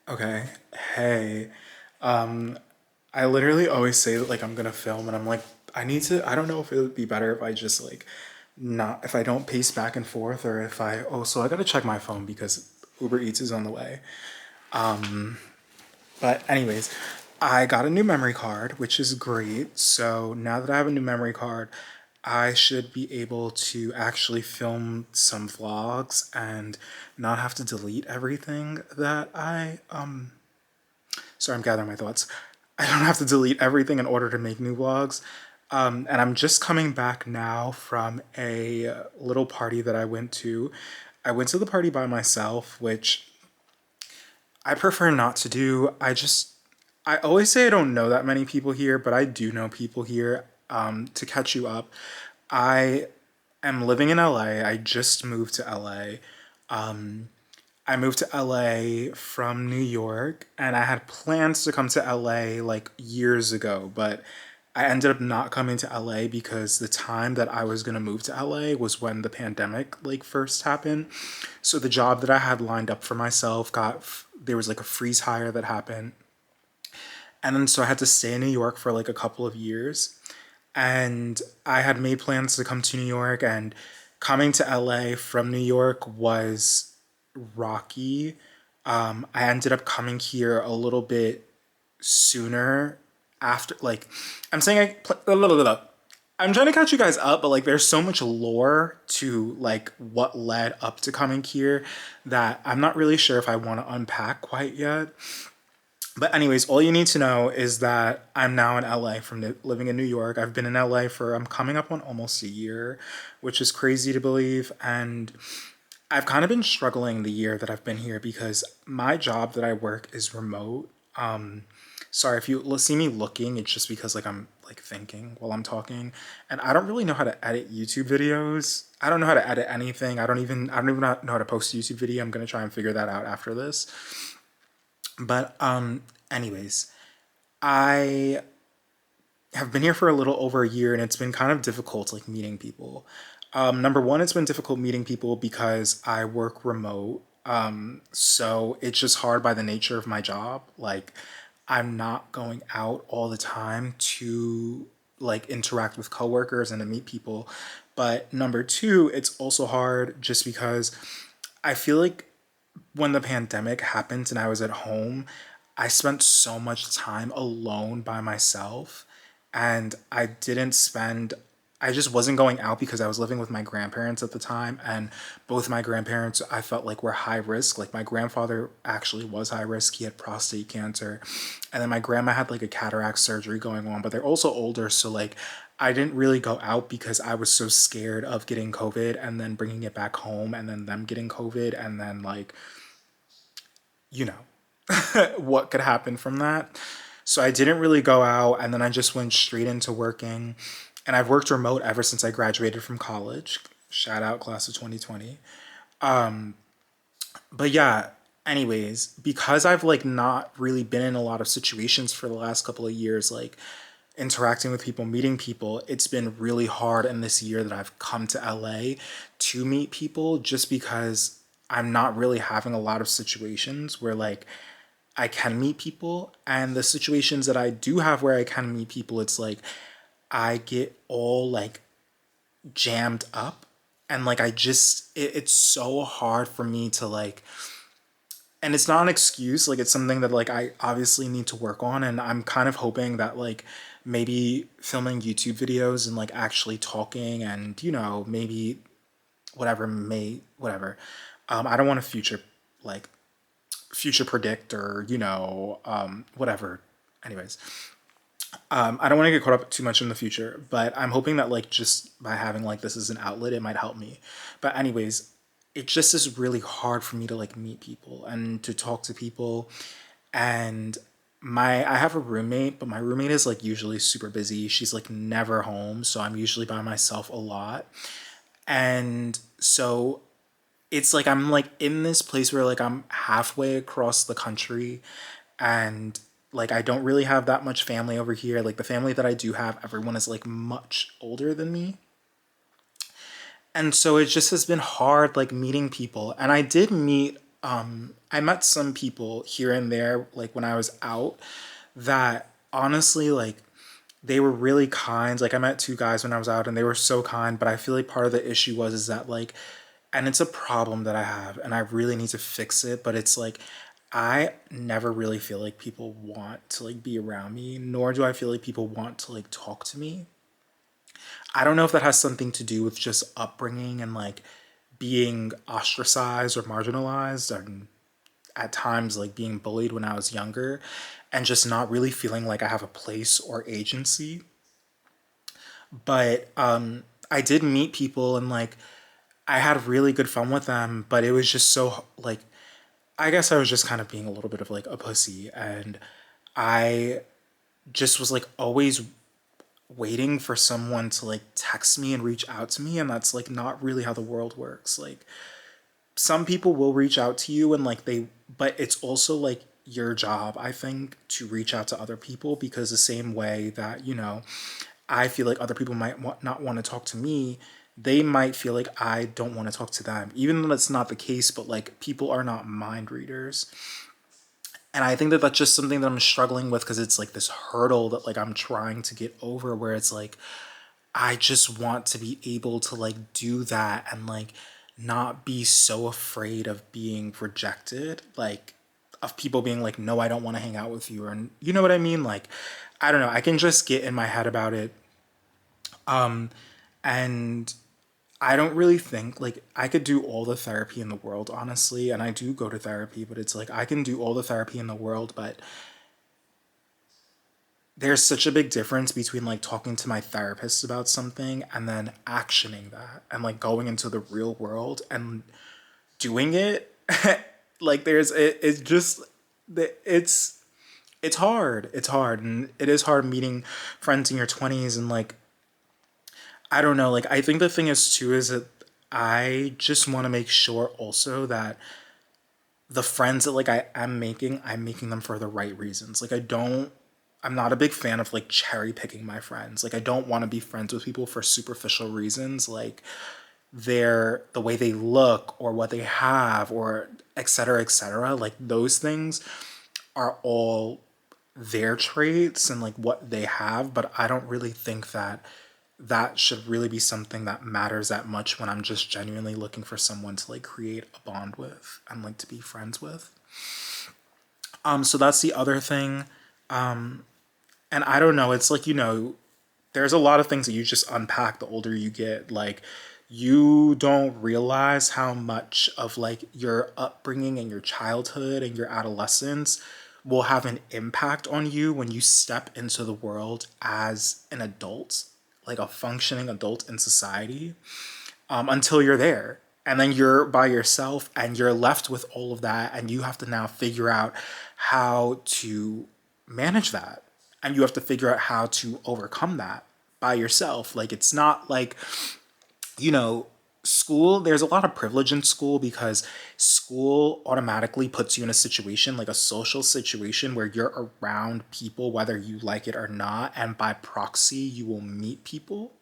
Okay. Hey. Um, I literally always say that like I'm gonna film and I'm like, I don't know if it would be better if I just like not if I don't pace back and forth or if I so I gotta check my phone because Uber Eats is on the way. But anyways, I got a new memory card, which is great. So now that I have a new memory card, I should be able to actually film some vlogs and not have to delete everything that sorry, I'm gathering my thoughts. I don't have to delete everything in order to make new vlogs. And I'm just coming back now from a little party that I went to. I went to the party by myself, which I prefer not to do. I always say I don't know that many people here, but I do know people here. To catch you up, I am living in LA. I just moved to LA. I moved to LA from New York and I had plans to come to LA like years ago, but I ended up not coming to LA because the time that I was going to move to LA was when the pandemic like first happened. So the job that I had lined up for myself there was like a freeze hire that happened. And then so I had to stay in New York for like a couple of years. And I had made plans to come to New York, and coming to LA from New York was rocky. I ended up coming here a little bit sooner after, like, I'm saying I'm trying to catch you guys up, but like, there's so much lore to like what led up to coming here that I'm not really sure if I want to unpack quite yet. But anyways, all you need to know is that I'm now in LA from living in New York. I've been in LA for I'm coming up on almost a year, which is crazy to believe. And I've kind of been struggling the year that I've been here because my job that I work is remote. Sorry if you see me looking, it's just because like I'm like thinking while I'm talking, and I don't really know how to edit YouTube videos. I don't know how to edit anything. I don't even know how to post a YouTube video. I'm gonna try and figure that out after this. But anyways, I have been here for a little over a year and it's been kind of difficult like meeting people. Number one, it's been difficult meeting people because I work remote. So it's just hard by the nature of my job. Like I'm not going out all the time to like interact with coworkers and to meet people. But number two, it's also hard just because I feel like when the pandemic happened and I was at home, I spent so much time alone by myself and I just wasn't going out because I was living with my grandparents at the time, and both my grandparents I felt like were high risk. Like my grandfather actually was high risk. He had prostate cancer. And then my grandma had like a cataract surgery going on, but they're also older, so like I didn't really go out because I was so scared of getting COVID and then bringing it back home and then them getting COVID and then like you know, what could happen from that. So I didn't really go out and then I just went straight into working. And I've worked remote ever since I graduated from college. Shout out class of 2020. But yeah, anyways, because I've like not really been in a lot of situations for the last couple of years, like interacting with people, meeting people, it's been really hard in this year that I've come to LA to meet people just because I'm not really having a lot of situations where like I can meet people. And the situations that I do have where I can meet people, it's like I get all like jammed up and like it's so hard for me to like, and it's not an excuse, like it's something that like I obviously need to work on, and I'm kind of hoping that like maybe filming YouTube videos and like actually talking and maybe whatever. I don't want to like future predict or whatever. Anyways, I don't want to get caught up too much in the future, but I'm hoping that like just by having like this as an outlet, it might help me. But anyways, it just is really hard for me to like meet people and to talk to people. And I have a roommate, but my roommate is like usually super busy. She's like never home, so I'm usually by myself a lot. And so it's like I'm like in this place where like I'm halfway across the country, and like I don't really have that much family over here. Like the family that I do have, everyone is like much older than me. And so it just has been hard like meeting people. And I did meet I met some people here and there, like when I was out, that honestly, like, they were really kind. Like, I met two guys when I was out and they were so kind, but I feel like part of the issue was is that, like, and it's a problem that I have and I really need to fix it, but it's like I never really feel like people want to like be around me, nor do I feel like people want to like talk to me. I don't know if that has something to do with just upbringing and like being ostracized or marginalized, and at times like being bullied when I was younger, and just not really feeling like I have a place or agency. But I did meet people and like I had really good fun with them, but it was just so like I guess I was just kind of being a little bit of like a pussy, and I just was like always waiting for someone to like text me and reach out to me, and that's like not really how the world works. Like some people will reach out to you and like they, but it's also like your job, I think, to reach out to other people, because the same way that, you know, I feel like other people might not want to talk to me, they might feel like I don't want to talk to them, even though that's not the case. But like people are not mind readers, and I think that that's just something that I'm struggling with, because it's like this hurdle that like I'm trying to get over, where it's like I just want to be able to like do that and like not be so afraid of being rejected, like of people being like, no, I don't want to hang out with you, or you know what I mean? Like, I don't know, I can just get in my head about it. And I don't really think like I could do all the therapy in the world, honestly. And I do go to therapy, but it's like I can do all the therapy in the world, but there's such a big difference between like talking to my therapist about something and then actioning that and like going into the real world and doing it. Like there's it's just it's it's hard. It's hard, and it is hard meeting friends in your 20s, and like I don't know, like I think the thing is too is that I just want to make sure also that the friends that like I am making, I'm making them for the right reasons. Like I'm not a big fan of like cherry picking my friends. Like I don't want to be friends with people for superficial reasons, like the way they look or what they have or et cetera, et cetera. Like those things are all their traits and like what they have, but I don't really think that that should really be something that matters that much when I'm just genuinely looking for someone to like create a bond with and like to be friends with. So that's the other thing. And I don't know, it's like, you know, there's a lot of things that you just unpack the older you get. Like you don't realize how much of like your upbringing and your childhood and your adolescence will have an impact on you when you step into the world as an adult, like a functioning adult in society, until you're there. And then you're by yourself and you're left with all of that. And you have to now figure out how to manage that. And you have to figure out how to overcome that by yourself. Like, it's not like, you know, school, there's a lot of privilege in school because school automatically puts you in a situation, like a social situation, where you're around people whether you like it or not. And by proxy, you will meet people.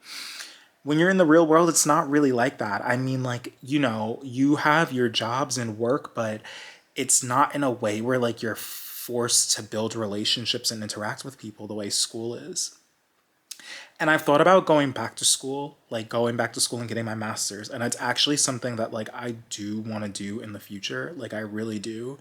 When you're in the real world, it's not really like that. I mean, like, you know, you have your jobs and work, but it's not in a way where like you're forced to build relationships and interact with people the way school is. And I've thought about going back to school, like going back to school and getting my master's. And it's actually something that like I do want to do in the future. Like I really do.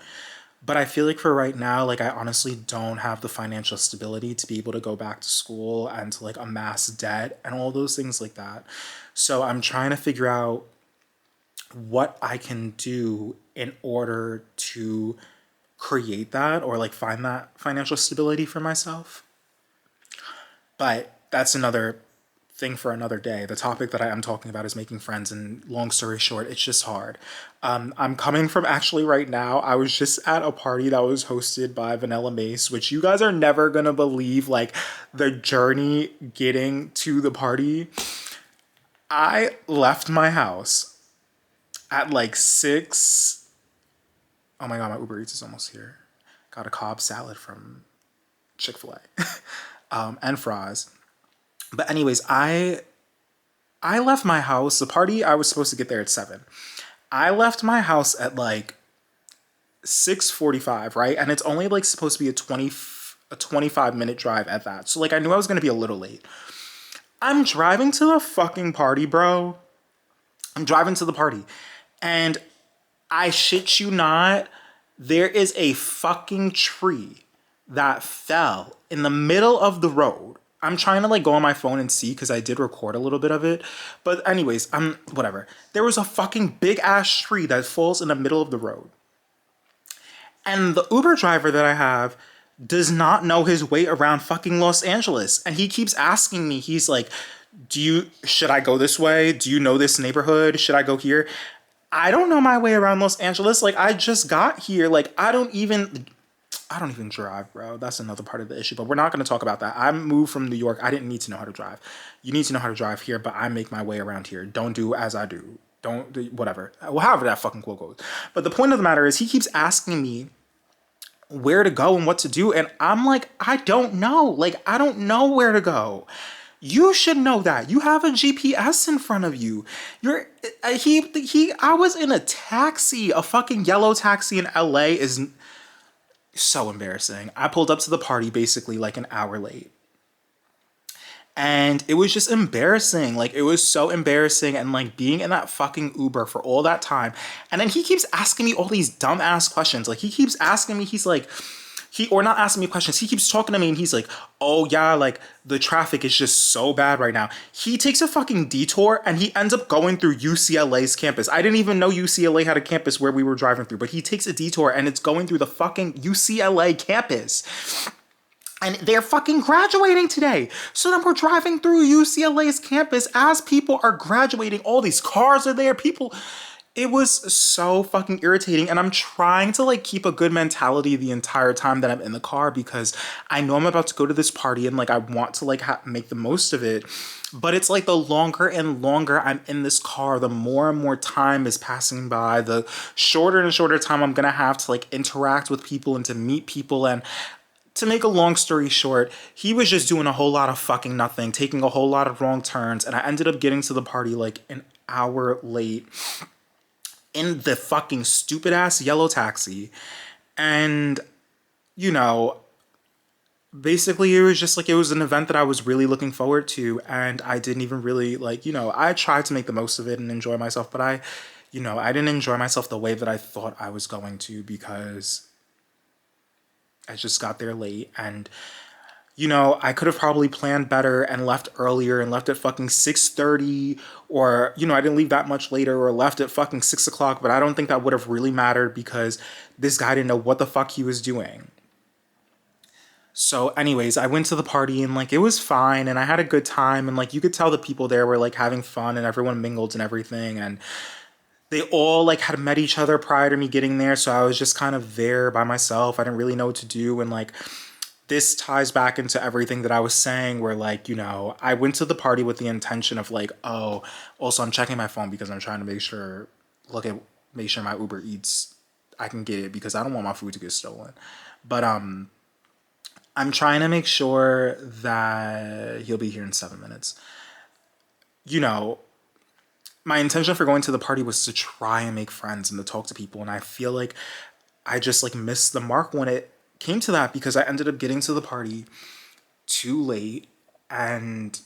But I feel like for right now, like I honestly don't have the financial stability to be able to go back to school and to like amass debt and all those things like that. So I'm trying to figure out what I can do in order to create that or like find that financial stability for myself. But that's another thing for another day. The topic that I am talking about is making friends, and long story short, it's just hard. I'm coming from actually right now. I was just at a party that was hosted by vanillamace, which you guys are never gonna believe. Like the journey getting to the party. I left my house at like 6. Oh my god, my Uber Eats is almost here. Got a Cobb salad from Chick-fil-A and fries. But anyways, I left my house. The party, I was supposed to get there at 7. I left my house at like 6:45, right? And it's only like supposed to be a 25-minute drive at that. So like I knew I was going to be a little late. I'm driving to the fucking party, bro. I'm driving to the party. And I shit you not, there is a fucking tree that fell in the middle of the road. I'm trying to like go on my phone and see because I did record a little bit of it. But anyways, whatever. There was a fucking big ass tree that falls in the middle of the road. And the Uber driver that I have does not know his way around fucking Los Angeles. And he keeps asking me, he's like, should I go this way? Do you know this neighborhood? Should I go here? I don't know my way around Los Angeles. Like, I just got here. Like, I don't even drive, bro. That's another part of the issue, but we're not going to talk about that. I moved from New York. I didn't need to know how to drive. You need to know how to drive here, but I make my way around here. Don't do as I do. Don't do whatever. Well, however that fucking quote goes. But the point of the matter is he keeps asking me where to go and what to do. And I'm like, I don't know. Like, I don't know where to go. You should know that. You have a GPS in front of you. I was in a taxi, a fucking yellow taxi in LA is so embarrassing. I pulled up to the party basically like an hour late. And it was just embarrassing. Like, it was so embarrassing. And like being in that fucking Uber for all that time. And then he keeps asking me all these dumbass questions. Like, he keeps asking me, or not asking me questions. He keeps talking to me and he's like, oh yeah, like the traffic is just so bad right now. He takes a fucking detour and he ends up going through UCLA's campus. I didn't even know UCLA had a campus where we were driving through, but he takes a detour and it's going through the fucking UCLA campus. And they're fucking graduating today. So then we're driving through UCLA's campus as people are graduating. All these cars are there. It was so fucking irritating. And I'm trying to like keep a good mentality the entire time that I'm in the car because I know I'm about to go to this party and like I want to like make the most of it. But it's like the longer and longer I'm in this car, the more and more time is passing by, the shorter and shorter time I'm gonna have to like interact with people and to meet people. And to make a long story short, he was just doing a whole lot of fucking nothing, taking a whole lot of wrong turns, and I ended up getting to the party like an hour late in the fucking stupid ass yellow taxi. And, you know, basically it was just like, it was an event that I was really looking forward to, and I didn't even really like, you know, I tried to make the most of it and enjoy myself, but I didn't enjoy myself the way that I thought I was going to because I just got there late. And, you know, I could have probably planned better and left earlier and left at fucking 6:30, or, you know, I didn't leave that much later, or left at fucking 6 o'clock, but I don't think that would have really mattered because this guy didn't know what the fuck he was doing. So anyways, I went to the party and like it was fine and I had a good time, and like you could tell the people there were like having fun and everyone mingled and everything, and they all like had met each other prior to me getting there, so I was just kind of there by myself. I didn't really know what to do. And like this ties back into everything that I was saying where like, you know, I went to the party with the intention of like, oh, also I'm checking my phone because I'm trying to make sure my Uber Eats, I can get it because I don't want my food to get stolen. But I'm trying to make sure that he'll be here in 7 minutes. You know, my intention for going to the party was to try and make friends and to talk to people. And I feel like I just like missed the mark when it came to that because I ended up getting to the party too late. And,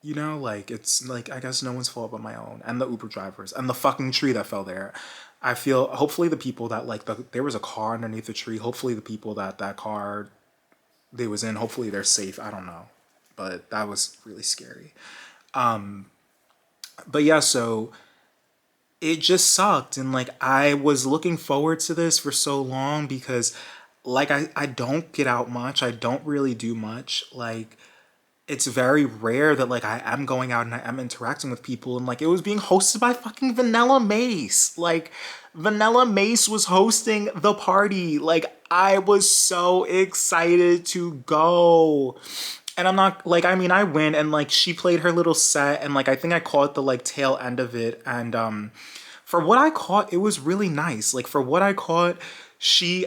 you know, like, it's like, I guess no one's fault but my own and the Uber drivers and the fucking tree that fell there. I feel hopefully the people that like, there was a car underneath the tree. Hopefully the people that car they was in, hopefully they're safe. I don't know. But that was really scary. But yeah, so it just sucked. And like, I was looking forward to this for so long because like, I don't get out much. I don't really do much. Like, it's very rare that like I am going out and I am interacting with people. And like, it was being hosted by fucking vanillamace. Like, vanillamace was hosting the party. Like, I was so excited to go. And I'm not like, I mean, I went and like she played her little set and like I think I caught the like tail end of it. And for what I caught, it was really nice. Like, for what I caught,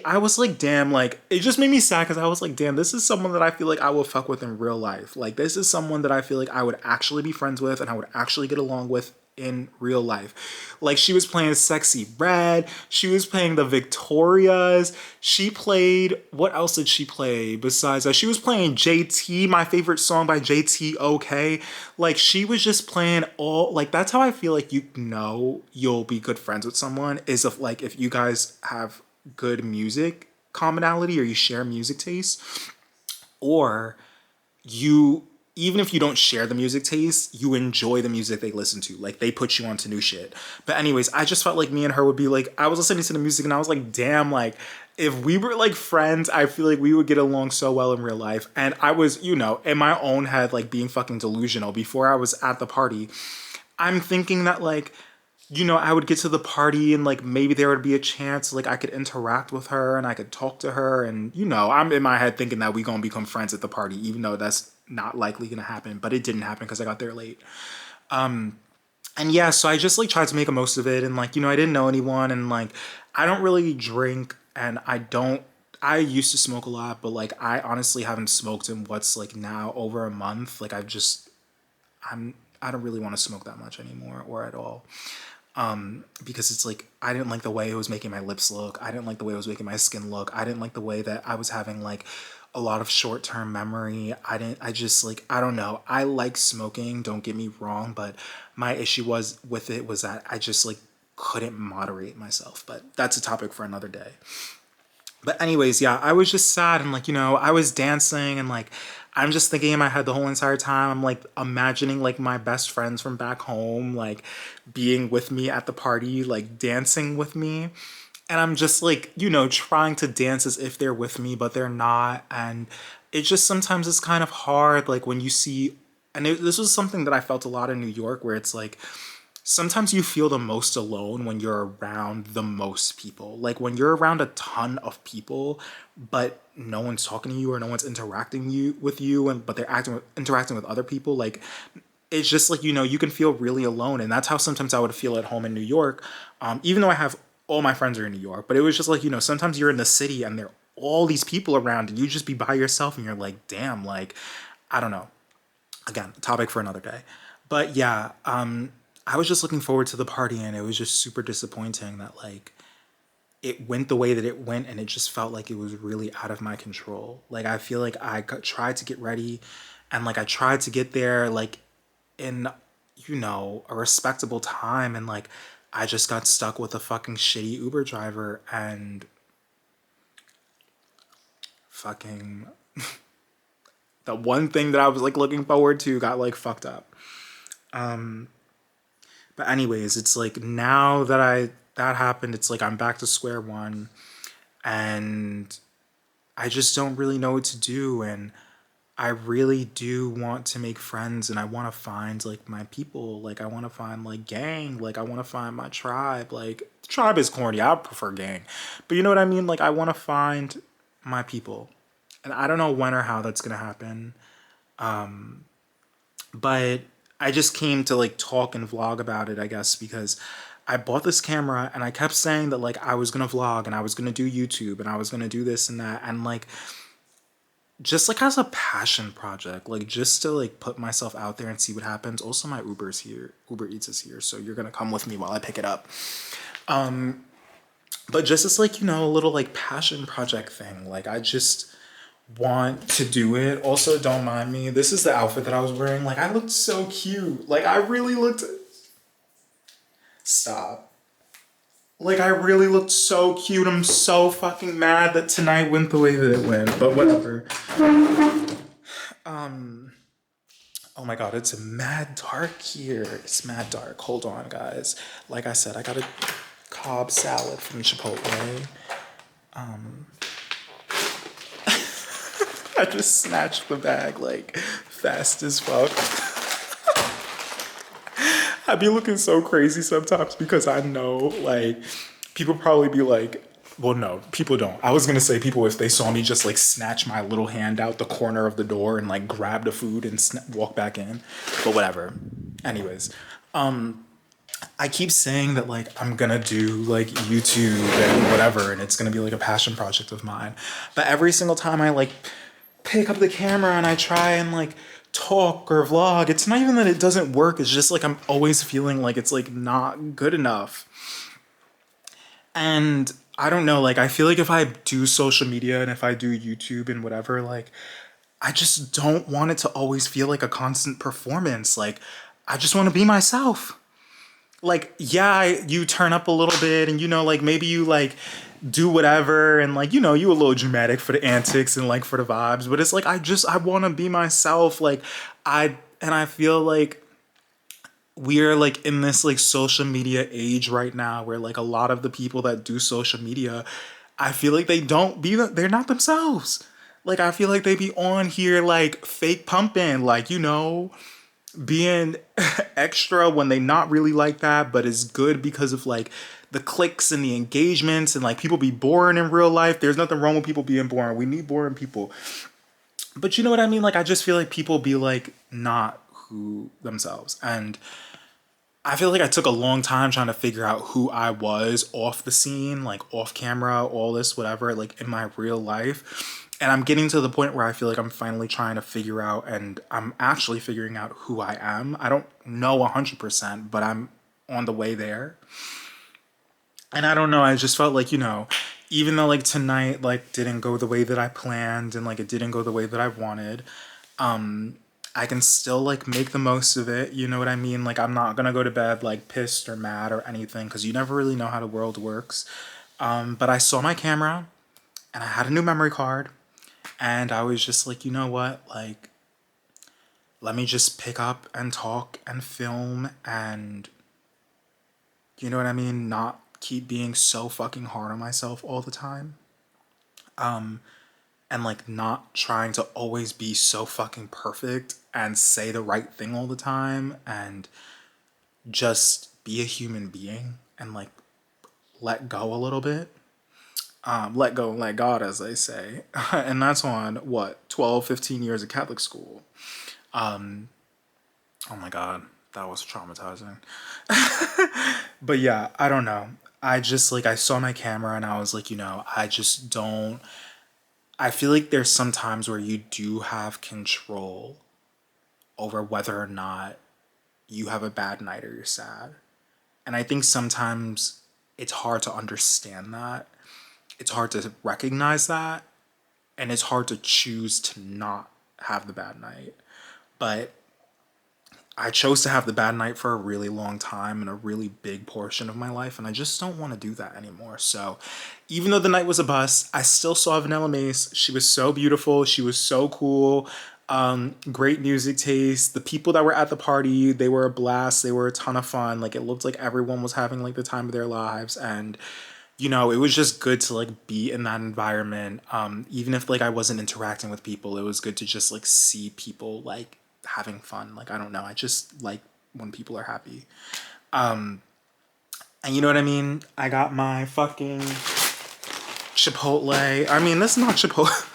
I was like, damn, like, it just made me sad because I was like, damn, this is someone that I feel like I will fuck with in real life. Like, this is someone that I feel like I would actually be friends with and I would actually get along with in real life. Like, she was playing Sexy Red, she was playing the Victorias, she played, what else did she play besides that? She was playing JT, my favorite song by JT, Okay. Like, she was just playing all, like, that's how I feel like you know you'll be good friends with someone, is if you guys have good music commonality or you share music tastes, or you, even if you don't share the music taste, you enjoy the music they listen to. Like, they put you onto new shit. But anyways, I just felt like me and her would be like, I was listening to the music and I was like, damn, like, if we were like friends, I feel like we would get along so well in real life. And I was, you know, in my own head, like being fucking delusional before I was at the party. I'm thinking that, like, you know, I would get to the party and like maybe there would be a chance like I could interact with her and I could talk to her, and you know, I'm in my head thinking that we gonna become friends at the party, even though that's not likely gonna happen, but it didn't happen because I got there late. And yeah, so I just like tried to make the most of it, and like, you know, I didn't know anyone, and like I don't really drink, and I used to smoke a lot, but like I honestly haven't smoked in what's like now over a month. Like I don't really want to smoke that much anymore or at all. Because it's like I didn't like the way it was making my lips look. I didn't like the way it was making my skin look. I didn't like the way that I was having like a lot of short-term memory. I just like, I don't know. I like smoking, don't get me wrong, but my issue was with it was that I just like couldn't moderate myself. But that's a topic for another day. But anyways, yeah, I was just sad, and like, you know, I was dancing, and like I'm just thinking in my head the whole entire time. I'm like imagining like my best friends from back home like being with me at the party, like dancing with me. And I'm just like, you know, trying to dance as if they're with me, but they're not. And it just sometimes is kind of hard like when you see, this was something that I felt a lot in New York, where it's like sometimes you feel the most alone when you're around the most people. Like when you're around a ton of people, but no one's talking to you or no one's interacting with you, and but they're interacting with other people. Like it's just like, you know, you can feel really alone, and that's how sometimes I would feel at home in New York. Even though I have all my friends are in New York, but it was just like, you know, sometimes you're in the city and there are all these people around, and you just be by yourself, and you're like, damn, like I don't know. Again, topic for another day. But yeah, I was just looking forward to the party, and it was just super disappointing that like it went the way that it went, and it just felt like it was really out of my control. Like I feel like tried to get ready, and like I tried to get there like in, you know, a respectable time, and like I just got stuck with a fucking shitty Uber driver, and fucking the one thing that I was like looking forward to got like fucked up. But anyways, it's like now that that happened, it's like I'm back to square one, and I just don't really know what to do, and I really do want to make friends, and I want to find like my people. Like I want to find like gang, like I want to find my tribe. Like tribe is corny. I prefer gang. But you know what I mean? Like I want to find my people. And I don't know when or how that's going to happen. But I just came to like talk and vlog about it, I guess, because I bought this camera and I kept saying that like I was gonna vlog and I was gonna do YouTube and I was gonna do this and that, and like just like as a passion project, like just to like put myself out there and see what happens. Also, my Uber's here. Uber Eats is here, so you're gonna come with me while I pick it up. But just as like, you know, a little like passion project thing. Like I just want to do it. Also, don't mind me. This is the outfit that I was wearing. Like I looked so cute. Like I really looked. Stop. Like I really looked so cute. I'm so fucking mad that tonight went the way that it went. But whatever. Oh my god, it's mad dark here. It's mad dark. Hold on, guys. Like I said, I got a Cobb salad from Chipotle. I just snatched the bag like fast as fuck. I be looking so crazy sometimes because I know like people probably be like, well, no, people don't. I was gonna say people, if they saw me just like snatch my little hand out the corner of the door and like grab the food and walk back in, but whatever. Anyways, I keep saying that like I'm gonna do like YouTube and whatever, and it's gonna be like a passion project of mine. But every single time I like pick up the camera and I try and like talk or vlog, it's not even that it doesn't work. It's just like I'm always feeling like it's like not good enough. And I don't know, like I feel like if I do social media and if I do YouTube and whatever, like I just don't want it to always feel like a constant performance. Like I just want to be myself. Like yeah, you turn up a little bit and like maybe you like do whatever and like you a little dramatic for the antics and like for the vibes, but it's like I want to be myself. Like I feel like we are like in this like social media age right now where like a lot of the people that do social media, I feel like they're not themselves. Like I feel like they be on here like fake pumping, like being extra when they not really like that, but it's good because of like the clicks and the engagements and like people be boring in real life. There's nothing wrong with people being boring. We need boring people. But you know what I mean? Like I just feel like people be like not who themselves. And I feel like I took a long time trying to figure out who I was off the scene, like off camera, all this, whatever, like in my real life. And I'm getting to the point where I feel like I'm finally trying to figure out, and I'm actually figuring out who I am. I don't know 100%, but I'm on the way there. And I don't know, I just felt like, even though like tonight like didn't go the way that I planned and like it didn't go the way that I wanted, I can still like make the most of it. You know what I mean? Like I'm not gonna go to bed like pissed or mad or anything because you never really know how the world works. But I saw my camera and I had a new memory card and I was just like, you know what? Like, let me just pick up and talk and film and you know what I mean? Not keep being so fucking hard on myself all the time. And like not trying to always be so fucking perfect and say the right thing all the time and just be a human being and like let go a little bit. Let go and let God, as they say. And that's on what, 12, 15 years of Catholic school. Oh my God, that was traumatizing. But yeah, I don't know. I just like, I saw my camera and I was like, I just don't. I feel like there's some times where you do have control over whether or not you have a bad night or you're sad. And I think sometimes it's hard to understand that. It's hard to recognize that. And it's hard to choose to not have the bad night. But I chose to have the bad night for a really long time and a really big portion of my life, and I just don't want to do that anymore. So even though the night was a bust, I still saw Vanillamace. She was so beautiful. She was so cool. Great music taste. The people that were at the party, they were a blast. They were a ton of fun. Like it looked like everyone was having like the time of their lives, and it was just good to like be in that environment. Even if like I wasn't interacting with people, it was good to just like see people like having fun. Like I don't know, I just like when people are happy. And you know what I mean? I got my fucking Chipotle. I mean, that's not Chipotle.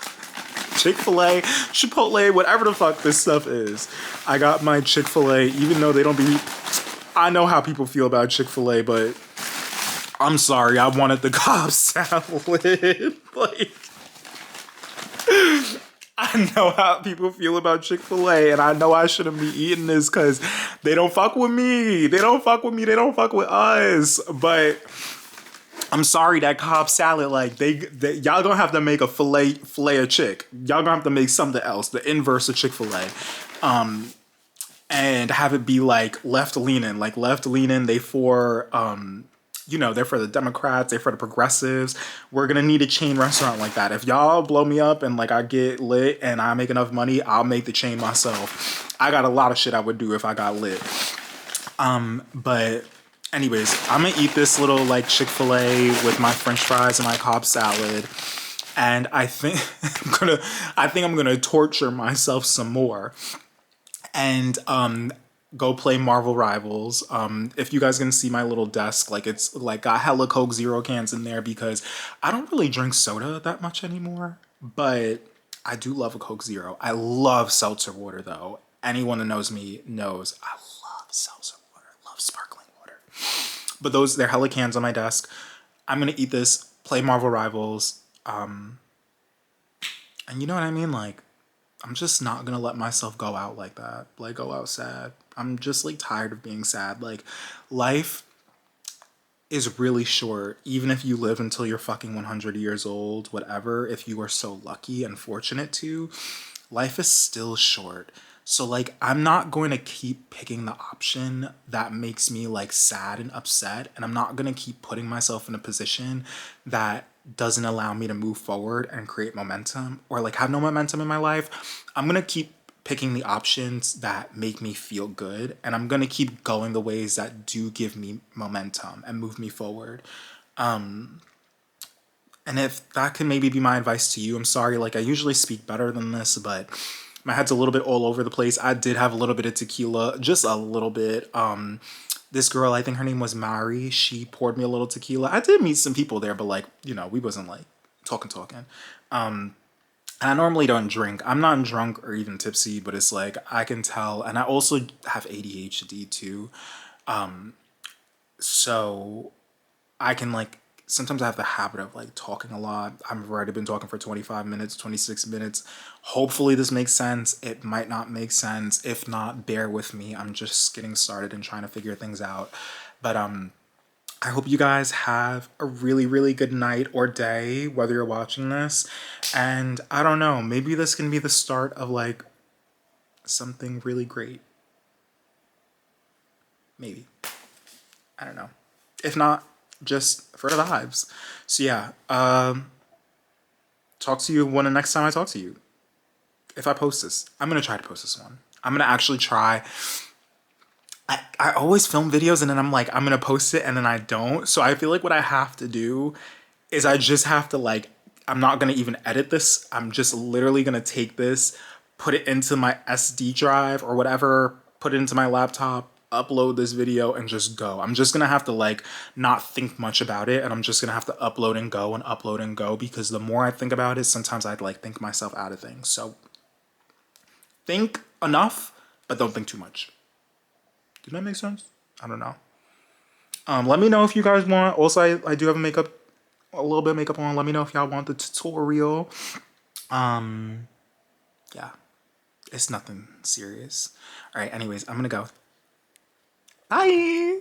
Chick-fil-A, Chipotle, whatever the fuck this stuff is. I got my Chick-fil-A, even though they don't be. I know how people feel about Chick-fil-A, but I'm sorry, I wanted the Cobb salad. Like, I know how people feel about Chick-fil-A, and I know I shouldn't be eating this because they don't fuck with me. They don't fuck with me. They don't fuck with us. But I'm sorry, that Cobb salad, like, they y'all gonna have to make a filet of chick. Y'all gonna have to make something else, the inverse of Chick-fil-A. And have it be, like, left-leaning. Like, left-leaning, they're for the Democrats, they're for the progressives. We're gonna need a chain restaurant like that. If y'all blow me up and like I get lit and I make enough money, I'll make the chain myself. I got a lot of shit I would do if I got lit. But anyways, I'm gonna eat this little like Chick-fil-A with my French fries and my Cobb salad. And I think I'm gonna torture myself some more. And go play Marvel Rivals. If you guys can see my little desk, like it's like got hella Coke Zero cans in there because I don't really drink soda that much anymore, but I do love a Coke Zero. I love seltzer water though. Anyone that knows me knows I love seltzer water. I love sparkling water. But they're hella cans on my desk. I'm gonna eat this, play Marvel Rivals, and you know what I mean? Like, I'm just not gonna let myself go out like that. Like, go out sad. I'm just like tired of being sad. Like, life is really short. Even if you live until you're fucking 100 years old, whatever, if you are so lucky and fortunate to, life is still short. So, like, I'm not going to keep picking the option that makes me like sad and upset. And I'm not going to keep putting myself in a position that doesn't allow me to move forward and create momentum or like have no momentum in my life. I'm going to keep picking the options that make me feel good, and I'm going to keep going the ways that do give me momentum and move me forward. And if that can maybe be my advice to you, I'm sorry, like I usually speak better than this, but my head's a little bit all over the place. I did have a little bit of tequila, just a little bit. This girl, I think her name was Mari, she poured me a little tequila. I did meet some people there, but like, you know, we wasn't like talking. And I normally don't drink. I'm not drunk or even tipsy, but it's like I can tell. And I also have ADHD too. So I can like, sometimes I have the habit of like talking a lot. I've already been talking for 25 minutes, 26 minutes. Hopefully this makes sense. It might not make sense. If not, bear with me. I'm just getting started and trying to figure things out. But I hope you guys have a really, really good night or day, whether you're watching this. And I don't know, maybe this can be the start of like something really great. Maybe. I don't know. If not, just for the vibes. So yeah, talk to you when the next time I talk to you. If I post this, I'm gonna try to post this one. I'm gonna actually try. I always film videos and then I'm like, I'm gonna post it and then I don't. So I feel like what I have to do is I just have to like, I'm not gonna even edit this. I'm just literally gonna take this, put it into my SD drive or whatever, put it into my laptop, upload this video and just go. I'm just gonna have to like not think much about it and I'm just gonna have to upload and go and upload and go because the more I think about it, sometimes I'd like think myself out of things. So think enough, but don't think too much. Did that make sense? I don't know. Let me know if you guys want. Also, I do have a little bit of makeup on. Let me know if y'all want the tutorial. Yeah, it's nothing serious. All right, anyways, I'm gonna go. Bye.